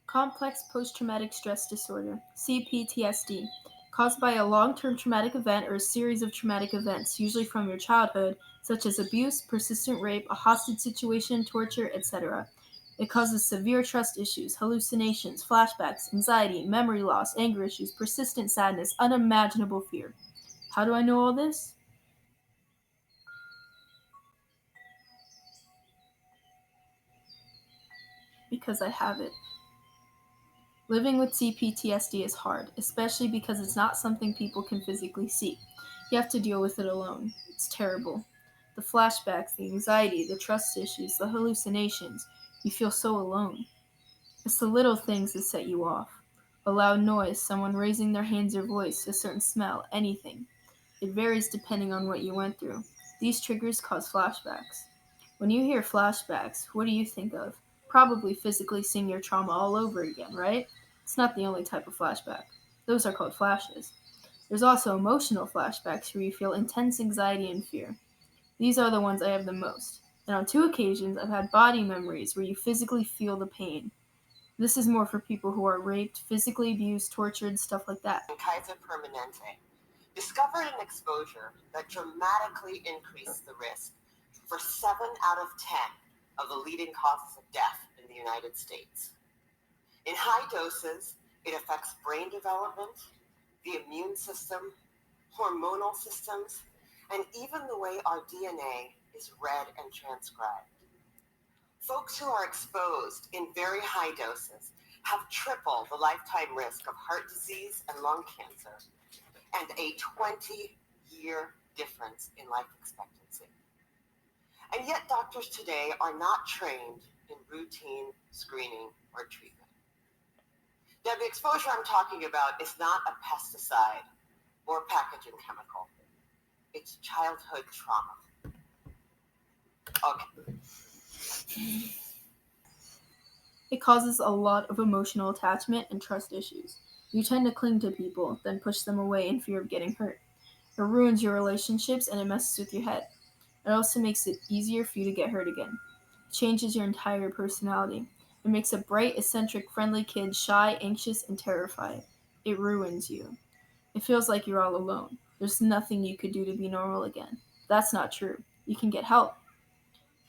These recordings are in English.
Complex post-traumatic stress disorder, CPTSD, caused by a long-term traumatic event or a series of traumatic events, usually from your childhood, such as abuse, persistent rape, a hostage situation, torture, etc. It causes severe trust issues, hallucinations, flashbacks, anxiety, memory loss, anger issues, persistent sadness, unimaginable fear. How do I know all this? Because I have it. Living with CPTSD is hard, especially because it's not something people can physically see. You have to deal with it alone. It's terrible. The flashbacks, the anxiety, the trust issues, the hallucinations. You feel so alone. It's the little things that set you off. A loud noise, someone raising their hands or voice, a certain smell, anything. It varies depending on what you went through. These triggers cause flashbacks. When you hear flashbacks, what do you think of? Probably physically seeing your trauma all over again, right? It's not the only type of flashback. Those are called flashes. There's also emotional flashbacks where you feel intense anxiety and fear. These are the ones I have the most. And on 2 occasions, I've had body memories where you physically feel the pain. This is more for people who are raped, physically abused, tortured, stuff like that. Kaiser Permanente discovered an exposure that dramatically increased the risk for 7 out of 10 of the leading causes of death in the United States. In high doses, it affects brain development, the immune system, hormonal systems, and even the way our DNA is read and transcribed. Folks who are exposed in very high doses have triple the lifetime risk of heart disease and lung cancer, and a 20-year difference in life expectancy. And yet doctors today are not trained in routine screening or treatment. Now, the exposure I'm talking about is not a pesticide or packaging chemical. It's childhood trauma. Okay. It causes a lot of emotional attachment and trust issues. You tend to cling to people, then push them away in fear of getting hurt. It ruins your relationships and it messes with your head. It also makes it easier for you to get hurt again. It changes your entire personality. It makes a bright, eccentric, friendly kid shy, anxious, and terrified. It ruins you. It feels like you're all alone. There's nothing you could do to be normal again. That's not true. You can get help.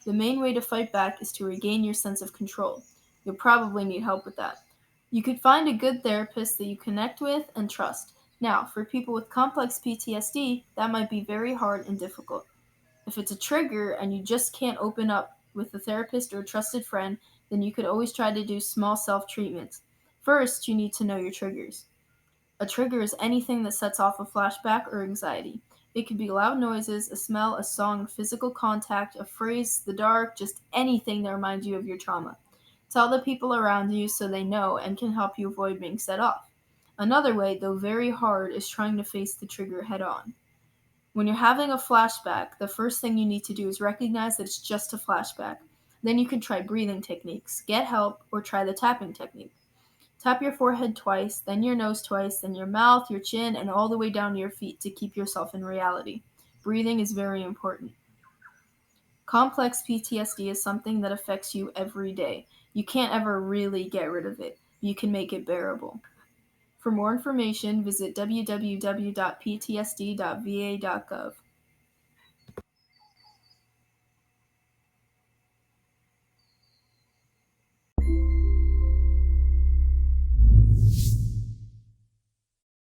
The main way to fight back is to regain your sense of control. You'll probably need help with that. You could find a good therapist that you connect with and trust. Now, for people with complex PTSD, that might be very hard and difficult. If it's a trigger and you just can't open up with a therapist or a trusted friend, then you could always try to do small self-treatments. First, you need to know your triggers. A trigger is anything that sets off a flashback or anxiety. It could be loud noises, a smell, a song, physical contact, a phrase, the dark, just anything that reminds you of your trauma. Tell the people around you so they know and can help you avoid being set off. Another way, though very hard, is trying to face the trigger head on. When you're having a flashback, the first thing you need to do is recognize that it's just a flashback. Then you can try breathing techniques, get help, or try the tapping technique. Tap your forehead twice, then your nose twice, then your mouth, your chin, and all the way down to your feet to keep yourself in reality. Breathing is very important. Complex PTSD is something that affects you every day. You can't ever really get rid of it. You can make it bearable. For more information, visit www.ptsd.va.gov.